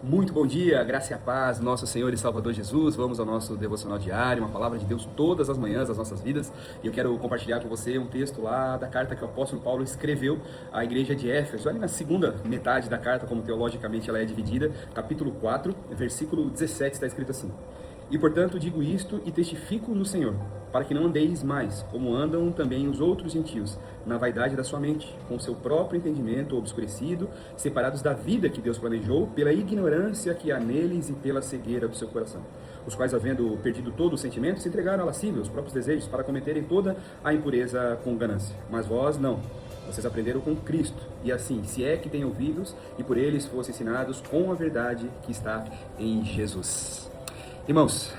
Muito bom dia, graça e a paz, nosso Senhor e Salvador Jesus. Vamos ao nosso devocional diário, uma palavra de Deus todas as manhãs das nossas vidas. E eu quero compartilhar com você um texto lá da carta que o apóstolo Paulo escreveu à igreja de Éfeso. Ali na segunda metade da carta, como teologicamente ela é dividida, capítulo 4, versículo 17, está escrito assim: E portanto digo isto e testifico no Senhor, para que não andeis mais, como andam também os outros gentios, na vaidade da sua mente, com seu próprio entendimento obscurecido, separados da vida que Deus planejou, pela ignorância que há neles e pela cegueira do seu coração. Os quais, havendo perdido todo o sentimento, se entregaram à lascívia, os próprios desejos, para cometerem toda a impureza com ganância. Mas vós não. Vocês aprenderam com Cristo, e assim, se é que têm ouvidos, e por eles fossem ensinados com a verdade que está em Jesus. Irmãos,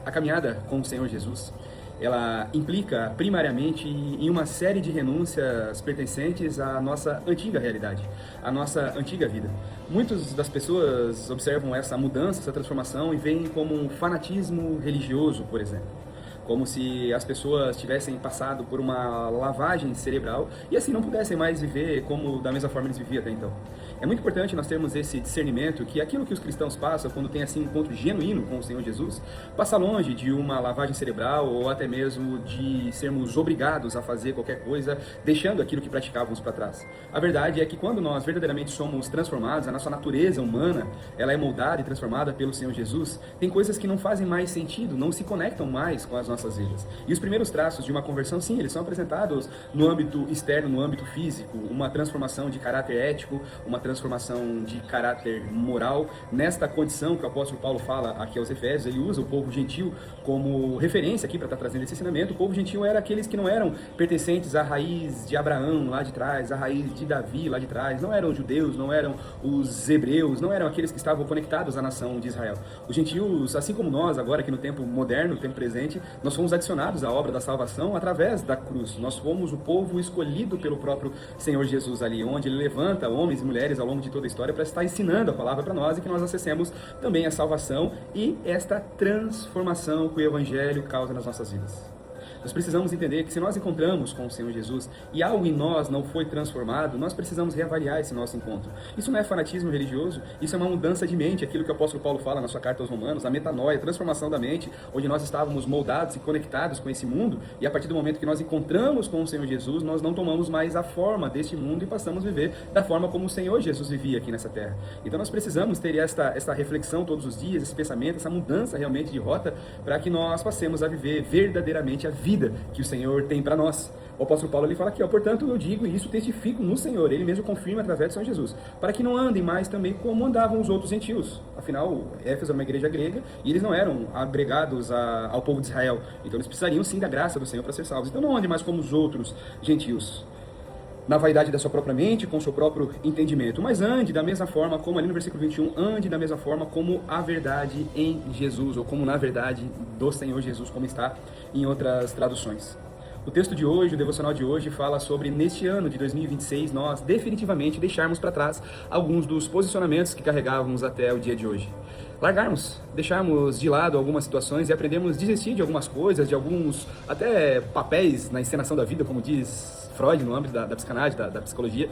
a caminhada com o Senhor Jesus, ela implica primariamente em uma série de renúncias pertencentes à nossa antiga realidade, à nossa antiga vida. Muitas das pessoas observam essa mudança, essa transformação e veem como um fanatismo religioso, por exemplo. Como se as pessoas tivessem passado por uma lavagem cerebral e assim não pudessem mais viver como da mesma forma eles viviam até então. É muito importante nós termos esse discernimento que aquilo que os cristãos passam quando tem assim um encontro genuíno com o Senhor Jesus, passa longe de uma lavagem cerebral ou até mesmo de sermos obrigados a fazer qualquer coisa, deixando aquilo que praticávamos para trás. A verdade é que quando nós verdadeiramente somos transformados, a nossa natureza humana, ela é moldada e transformada pelo Senhor Jesus, tem coisas que não fazem mais sentido, não se conectam mais com as nossas vidas. E os primeiros traços de uma conversão, sim, eles são apresentados no âmbito externo, no âmbito físico, uma transformação de caráter ético, uma transformação de caráter moral. Nesta condição que o apóstolo Paulo fala aqui aos Efésios, ele usa o povo gentil como referência aqui para estar trazendo esse ensinamento. O povo gentil era aqueles que não eram pertencentes à raiz de Abraão lá de trás, à raiz de Davi lá de trás, não eram os judeus, não eram os hebreus, não eram aqueles que estavam conectados à nação de Israel. Os gentios, assim como nós agora aqui no tempo moderno, no tempo presente, nós fomos adicionados à obra da salvação através da cruz. Nós fomos o povo escolhido pelo próprio Senhor Jesus ali, onde ele levanta homens e mulheres ao longo de toda a história para estar ensinando a palavra para nós e que nós acessemos também a salvação e esta transformação que o Evangelho causa nas nossas vidas. Nós precisamos entender que se nós encontramos com o Senhor Jesus e algo em nós não foi transformado, nós precisamos reavaliar esse nosso encontro. Isso não é fanatismo religioso, isso é uma mudança de mente, aquilo que o apóstolo Paulo fala na sua carta aos Romanos, a metanoia, a transformação da mente, onde nós estávamos moldados e conectados com esse mundo, e a partir do momento que nós encontramos com o Senhor Jesus, nós não tomamos mais a forma deste mundo e passamos a viver da forma como o Senhor Jesus vivia aqui nessa terra. Então nós precisamos ter esta reflexão todos os dias, esse pensamento, essa mudança realmente de rota, para que nós passemos a viver verdadeiramente a vida que o Senhor tem para nós. O apóstolo Paulo ele fala aqui, portanto eu digo e isso testifico no Senhor, ele mesmo confirma através de São Jesus, para que não andem mais também como andavam os outros gentios. Afinal, Éfeso era uma igreja grega e eles não eram agregados ao povo de Israel, então eles precisariam sim da graça do Senhor para ser salvos. Então não andem mais como os outros gentios, na vaidade da sua própria mente, com o seu próprio entendimento, mas ande da mesma forma como ali no versículo 21, ande da mesma forma como a verdade em Jesus, ou como na verdade do Senhor Jesus, como está em outras traduções. O texto de hoje, o devocional de hoje, fala sobre, neste ano de 2026, nós definitivamente deixarmos para trás alguns dos posicionamentos que carregávamos até o dia de hoje. Largarmos, deixarmos de lado algumas situações e aprendermos a desistir de algumas coisas, de alguns até papéis na encenação da vida, como diz Freud no âmbito da psicanálise, da psicologia.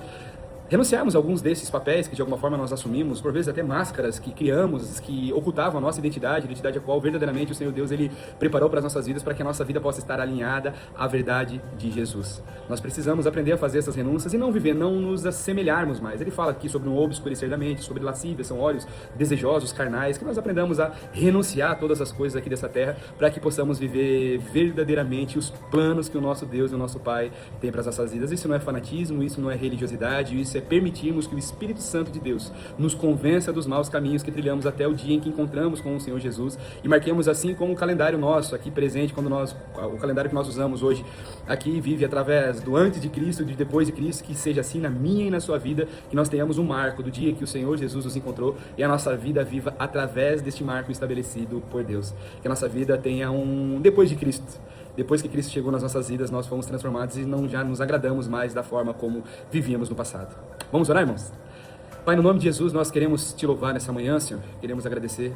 Renunciarmos a alguns desses papéis que de alguma forma nós assumimos, por vezes até máscaras que criamos, que ocultavam a nossa identidade a qual verdadeiramente o Senhor Deus ele preparou para as nossas vidas, para que a nossa vida possa estar alinhada à verdade de Jesus. Nós precisamos aprender a fazer essas renúncias e não viver, não nos assemelharmos mais. Ele fala aqui sobre um obscurecer da mente, sobre lascívia, são olhos desejosos, carnais, que nós aprendamos a renunciar a todas as coisas aqui dessa terra, para que possamos viver verdadeiramente os planos que o nosso Deus e o nosso Pai tem para as nossas vidas. Isso não é fanatismo, isso não é religiosidade, isso é permitirmos que o Espírito Santo de Deus nos convença dos maus caminhos que trilhamos até o dia em que encontramos com o Senhor Jesus e marquemos assim como o calendário nosso aqui presente, o calendário que nós usamos hoje aqui vive através do antes de Cristo e de depois de Cristo, que seja assim na minha e na sua vida, que nós tenhamos um marco do dia que o Senhor Jesus nos encontrou e a nossa vida viva através deste marco estabelecido por Deus, que a nossa vida tenha um depois de Cristo. Depois que Cristo chegou nas nossas vidas, nós fomos transformados e não já nos agradamos mais da forma como vivíamos no passado. Vamos orar, irmãos? Pai, no nome de Jesus, nós queremos te louvar nessa manhã, Senhor. Queremos agradecer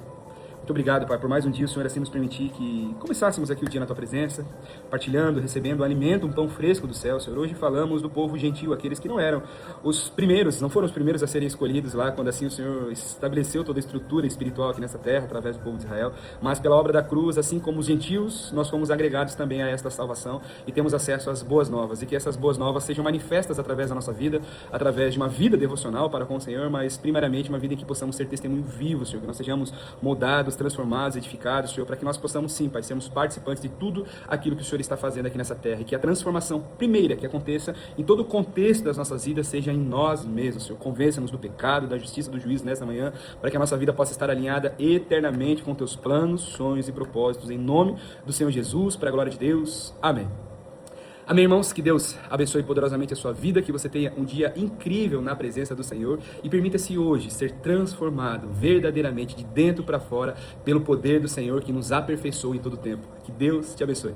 Muito obrigado, Pai, por mais um dia o Senhor assim nos permitir que começássemos aqui o dia na Tua presença, partilhando, recebendo alimento, um pão fresco do céu, Senhor. Hoje falamos do povo gentil, aqueles que não eram os primeiros, não foram os primeiros a serem escolhidos lá, quando assim o Senhor estabeleceu toda a estrutura espiritual aqui nessa terra, através do povo de Israel, mas pela obra da cruz, assim como os gentios, nós fomos agregados também a esta salvação e temos acesso às boas novas, e que essas boas novas sejam manifestas através da nossa vida, através de uma vida devocional para com o Senhor, mas primariamente uma vida em que possamos ser testemunho vivo, Senhor, que nós sejamos moldados, transformados, edificados, Senhor, para que nós possamos sim, Pai, sermos participantes de tudo aquilo que o Senhor está fazendo aqui nessa terra, e que a transformação primeira que aconteça em todo o contexto das nossas vidas seja em nós mesmos, Senhor. Convença-nos do pecado, da justiça, do juízo nesta manhã, para que a nossa vida possa estar alinhada eternamente com teus planos, sonhos e propósitos, em nome do Senhor Jesus, para a glória de Deus. Amém. Amém, irmãos, que Deus abençoe poderosamente a sua vida, que você tenha um dia incrível na presença do Senhor e permita-se hoje ser transformado verdadeiramente de dentro para fora pelo poder do Senhor que nos aperfeiçoa em todo o tempo. Que Deus te abençoe.